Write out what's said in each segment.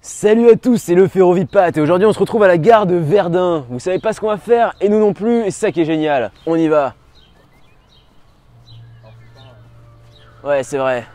Salut à tous, c'est le Ferrovipat et aujourd'hui on se retrouve à la gare de Verdun. Vous savez pas ce qu'on va faire et nous non plus et c'est ça qui est génial. On y va. Ouais, c'est vrai.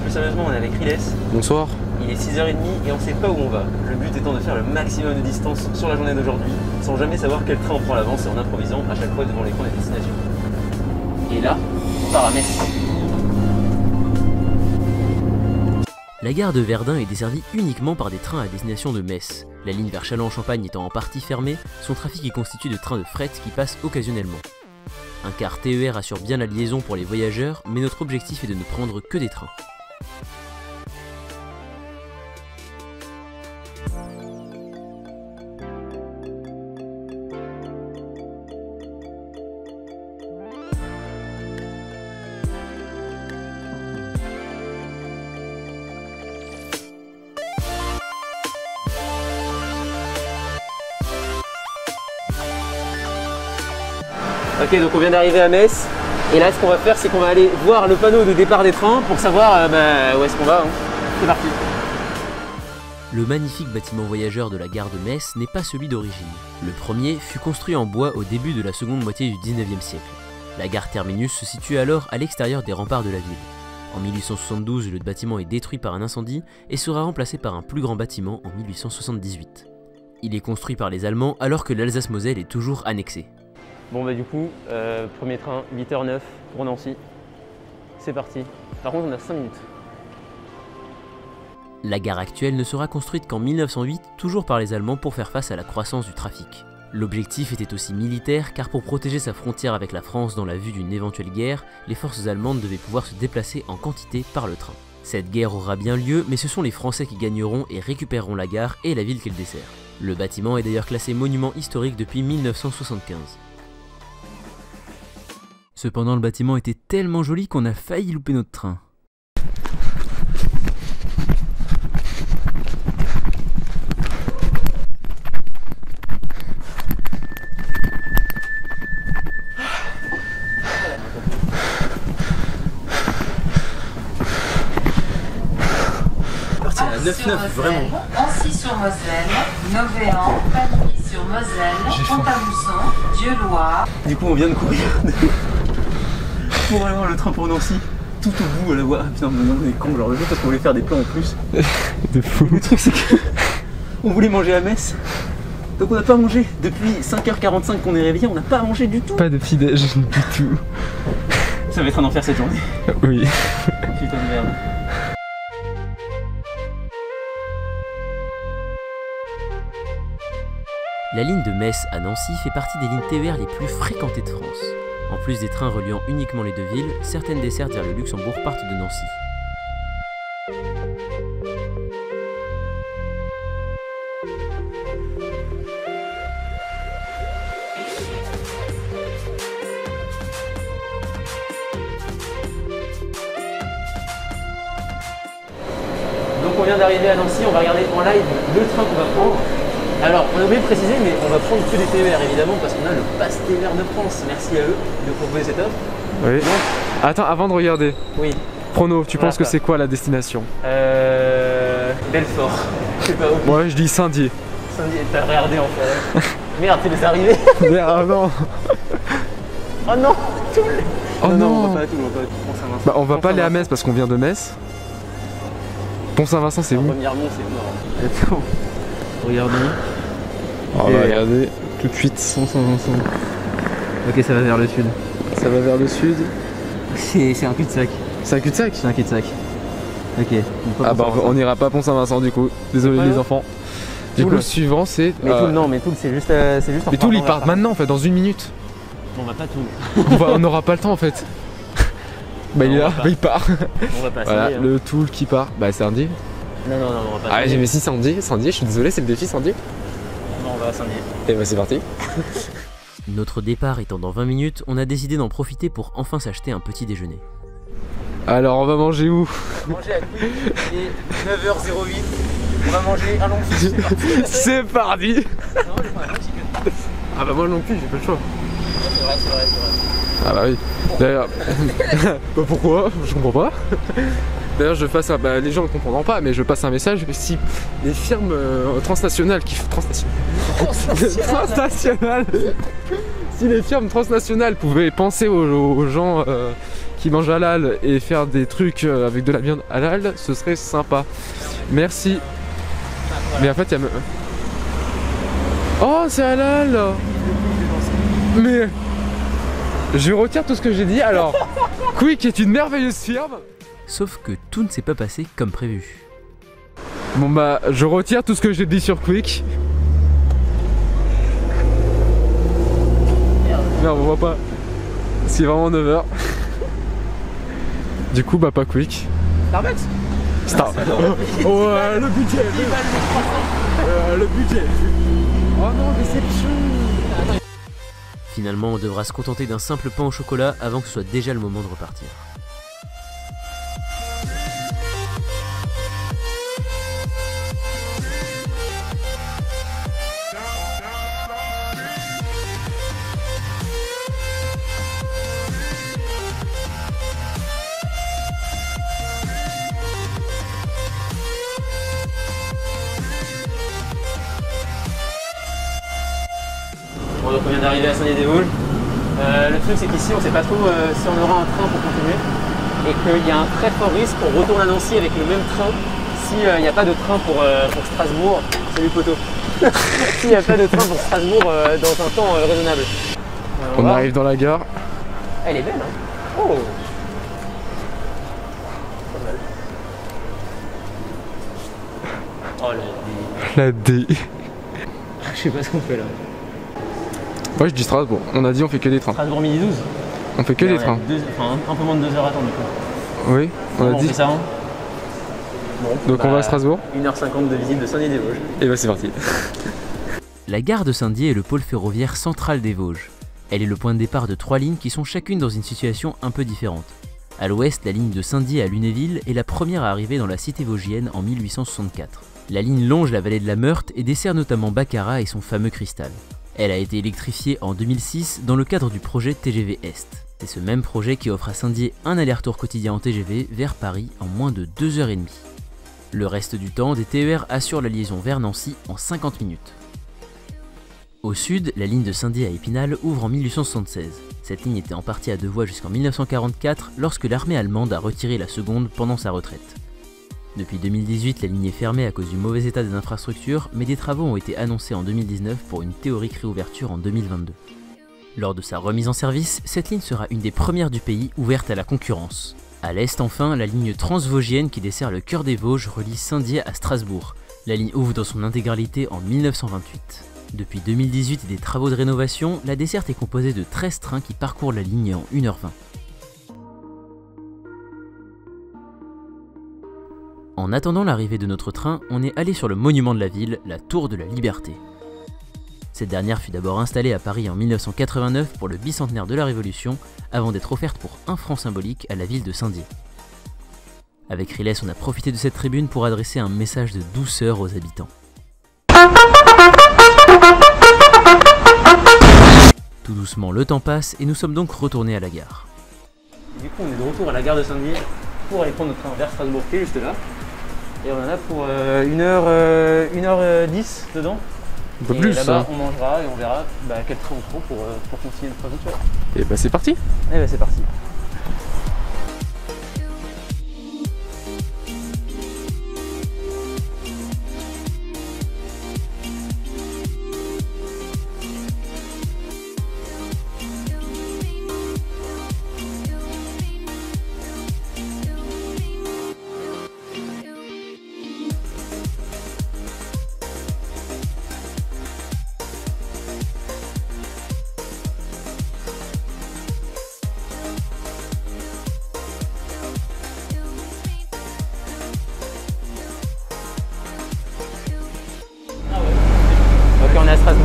Sérieusement, on est avec Riles. Bonsoir. Il est 6h30 et on sait pas où on va. Le but étant de faire le maximum de distance sur la journée d'aujourd'hui, sans jamais savoir quel train on prend à l'avance et en improvisant à chaque fois devant l'écran des destinations. Et là, on part à Metz. La gare de Verdun est desservie uniquement par des trains à destination de Metz. La ligne vers Châlons-en-Champagne étant en partie fermée, son trafic est constitué de trains de fret qui passent occasionnellement. Un car TER assure bien la liaison pour les voyageurs, mais notre objectif est de ne prendre que des trains. Ok, donc on vient d'arriver à Metz. Et là, ce qu'on va faire, c'est qu'on va aller voir le panneau de départ des trains pour savoir où est-ce qu'on va. C'est parti. Le magnifique bâtiment voyageur de la gare de Metz n'est pas celui d'origine. Le premier fut construit en bois au début de la seconde moitié du 19e siècle. La gare terminus se situe alors à l'extérieur des remparts de la ville. En 1872, le bâtiment est détruit par un incendie et sera remplacé par un plus grand bâtiment en 1878. Il est construit par les Allemands alors que l'Alsace-Moselle est toujours annexée. Bon bah du coup, premier train, 8h09 pour Nancy. C'est parti. Par contre, on a 5 minutes. La gare actuelle ne sera construite qu'en 1908, toujours par les Allemands pour faire face à la croissance du trafic. L'objectif était aussi militaire car pour protéger sa frontière avec la France dans la vue d'une éventuelle guerre, les forces allemandes devaient pouvoir se déplacer en quantité par le train. Cette guerre aura bien lieu, mais ce sont les Français qui gagneront et récupéreront la gare et la ville qu'elle dessert. Le bâtiment est d'ailleurs classé monument historique depuis 1975. Cependant, le bâtiment était tellement joli qu'on a failli louper notre train. Parti à 9-9, vraiment. Ancy-sur-Moselle, Novéan, Pagny-sur-Moselle, Pont-à-Mousson, Dieulois. Du coup, on vient de courir pour aller voir le train pour Nancy. Tout au bout à la voie. Ah putain, maintenant on est con genre le jeu parce qu'on voulait faire des plans en plus. De fou. Le truc c'est que on voulait manger à Metz. Donc on n'a pas mangé. Depuis 5h45 qu'on est réveillé, on n'a pas mangé du tout. Pas de petit-déj du tout. Ça va être un enfer cette journée. Oui. Putain de merde. La ligne de Metz à Nancy fait partie des lignes TER les plus fréquentées de France. En plus des trains reliant uniquement les deux villes, certaines dessertes vers le Luxembourg partent de Nancy. Donc on vient d'arriver à Nancy, on va regarder en live le train qu'on va prendre. Alors, on a oublié de préciser, mais on va prendre que des TER évidemment parce qu'on a le Pass TER de France. Merci à eux de proposer cette offre. Oui. Donc, Attends, avant de regarder, oui. Prono, tu penses que quoi c'est quoi la destination? Belfort. Je sais pas où. Ouais, je dis Saint-Dié. T'as regardé en fait. Merde, t'es arrivé. Ah non. Oh non, Toul. Oh non. On va pas à Toul, on va pas à Toul. Pont-Saint-Vincent. Bah on va pas aller à Metz parce qu'on vient de Metz. Pont-Saint-Vincent c'est où? Premièrement, c'est mort. Attends. Regardons. On va regarder tout de suite. Pont-Saint-Vincent. Ok, ça va vers le sud. Ça va vers le sud. C'est un cul-de-sac. C'est un cul-de-sac? C'est un cul-de-sac. Ok. Ah bah on ira pas à Pont-Saint-Vincent du coup. Désolé les enfants. Du coup le suivant c'est... Mais Toul non, mais Toul c'est juste en Mais Toul ils partent maintenant en fait, dans 1 minute. On va pas Toul. On n'aura pas le temps en fait. Bah il est là, bah, il part. On va pas Voilà, Saint-Dié, hein. le Toul qui part. Bah c'est Saint-Dié. Non, on va pas Ah Saint-Dié. mais si Saint-Dié, je suis désolé, c'est le défi Saint-Dié. Non, on va à Saint-Dié. Et bah c'est parti. Notre départ étant dans 20 minutes, on a décidé d'en profiter pour enfin s'acheter un petit déjeuner. Alors on va manger où? On va manger à Quick, il est 9h08. On va manger un long fiche, c'est parti. C'est parti. Non, je vais prendre un long chicken. Ah bah moi non plus, j'ai pas le choix. C'est vrai, c'est vrai, c'est vrai. Ah bah oui. D'ailleurs, bah pourquoi? Je comprends pas. D'ailleurs, je passe bah, les gens ne comprendront pas, mais je passe un message. Si les firmes transnationales qui transnationales, si les firmes transnationales pouvaient penser aux gens qui mangent halal et faire des trucs avec de la viande halal, ce serait sympa. Merci. Mais en fait, il y a. Oh, c'est halal. Mais je retire tout ce que j'ai dit. Alors, Quick est une merveilleuse firme. Sauf que tout ne s'est pas passé comme prévu. Bon bah, je retire tout ce que j'ai dit sur Quick. Merde, on voit pas. C'est vraiment 9h. Du coup, bah pas Quick. Starbucks. Oh, le budget. Le budget. Oh non, déception. Finalement, on devra se contenter d'un simple pain au chocolat avant que ce soit déjà le moment de repartir. Bon, donc on vient d'arriver à Saint-Dié-des-Vosges. Le truc c'est qu'ici on sait pas trop si on aura un train pour continuer et qu'il y a un très fort risque qu'on retourne à Nancy avec le même train s'il n'y a pas de train pour Strasbourg. Salut poteau. S'il n'y a pas de train pour Strasbourg dans un temps raisonnable. On arrive dans la gare. Elle est belle hein. Oh. Pas mal. Oh La D. je sais pas ce qu'on fait là. Ouais, je dis Strasbourg. On a dit on fait que des trains. Strasbourg midi 12. On fait que des trains. Enfin un peu moins de 2 heures à attendre du coup. Oui, on a On dit. fait ça hein. Bon, Donc on va à Strasbourg. 1h50 de visite de Saint-Dié-des-Vosges. Et bah c'est parti. La gare de Saint-Dié est le pôle ferroviaire central des Vosges. Elle est le point de départ de 3 lignes qui sont chacune dans une situation un peu différente. À l'ouest, la ligne de Saint-Dié à Lunéville est la première à arriver dans la cité vosgienne en 1864. La ligne longe la vallée de la Meurthe et dessert notamment Baccarat et son fameux cristal. Elle a été électrifiée en 2006 dans le cadre du projet TGV Est. C'est ce même projet qui offre à Saint-Dié un aller-retour quotidien en TGV vers Paris en moins de 2h30. Le reste du temps, des TER assurent la liaison vers Nancy en 50 minutes. Au sud, la ligne de Saint-Dié à Épinal ouvre en 1876. Cette ligne était en partie à 2 voies jusqu'en 1944 lorsque l'armée allemande a retiré la seconde pendant sa retraite. Depuis 2018, la ligne est fermée à cause du mauvais état des infrastructures, mais des travaux ont été annoncés en 2019 pour une théorique réouverture en 2022. Lors de sa remise en service, cette ligne sera une des premières du pays ouverte à la concurrence. À l'est enfin, la ligne transvosgienne qui dessert le cœur des Vosges relie Saint-Dié à Strasbourg. La ligne ouvre dans son intégralité en 1928. Depuis 2018 et des travaux de rénovation, la desserte est composée de 13 trains qui parcourent la ligne en 1h20. En attendant l'arrivée de notre train, on est allé sur le monument de la ville, la Tour de la Liberté. Cette dernière fut d'abord installée à Paris en 1989 pour le bicentenaire de la Révolution, avant d'être offerte pour 1 franc symbolique à la ville de Saint-Dié. Avec Riles, on a profité de cette tribune pour adresser un message de douceur aux habitants. Tout doucement, le temps passe et nous sommes donc retournés à la gare. Du coup, on est de retour à la gare de Saint-Dié pour aller prendre notre train vers Strasbourg qui est juste là. Et on en a pour 1h10 dedans. Un peu et plus là-bas, hein. on mangera et on verra quel train on prend pour continuer notre aventure. Et bah c'est parti. Et bah c'est parti.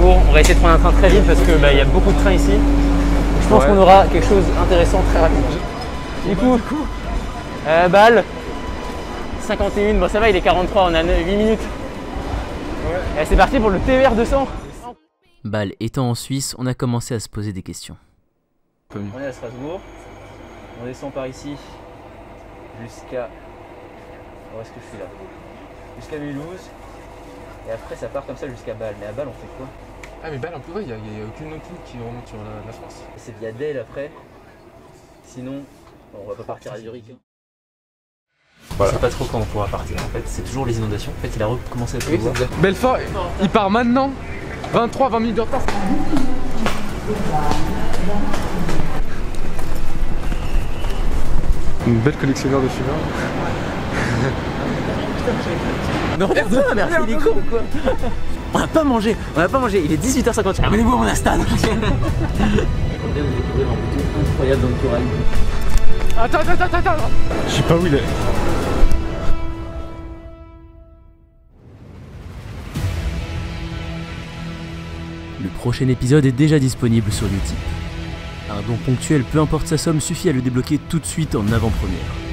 Strasbourg. On va essayer de prendre un train très vite parce que y a beaucoup de trains ici. Je pense qu'on aura quelque chose d'intéressant très rapidement. Du coup, Bâle, 51, bon ça va, il est 43, on a 8 minutes. Ouais. Et c'est parti pour le TER 200. Bâle étant en Suisse, on a commencé à se poser des questions. On est à Strasbourg, on descend par ici jusqu'à... Où est-ce que je suis là? Jusqu'à Mulhouse. Et après ça part comme ça jusqu'à Bâle. Mais à Bâle on fait quoi? Ah mais Bâle un peu, il n'y a aucune autre ligne qui remonte sur la France. C'est via Delle après. Sinon, on va pas partir à Zurich. Voilà. Je sais pas trop quand on pourra partir en fait, c'est toujours les inondations. En fait il a recommencé à pleuvoir. Belfort, il part maintenant. 20 minutes de retard. Une belle collectionneur de fumeurs. Mais regarde-moi, merci, il est con ou quoi? On n'a pas mangé, il est 18h50. Amenez-vous à mon Astan. Incroyable dans le corail. Attends. Je sais pas où il est. Le prochain épisode est déjà disponible sur Utip. Un don ponctuel, peu importe sa somme, suffit à le débloquer tout de suite en avant-première.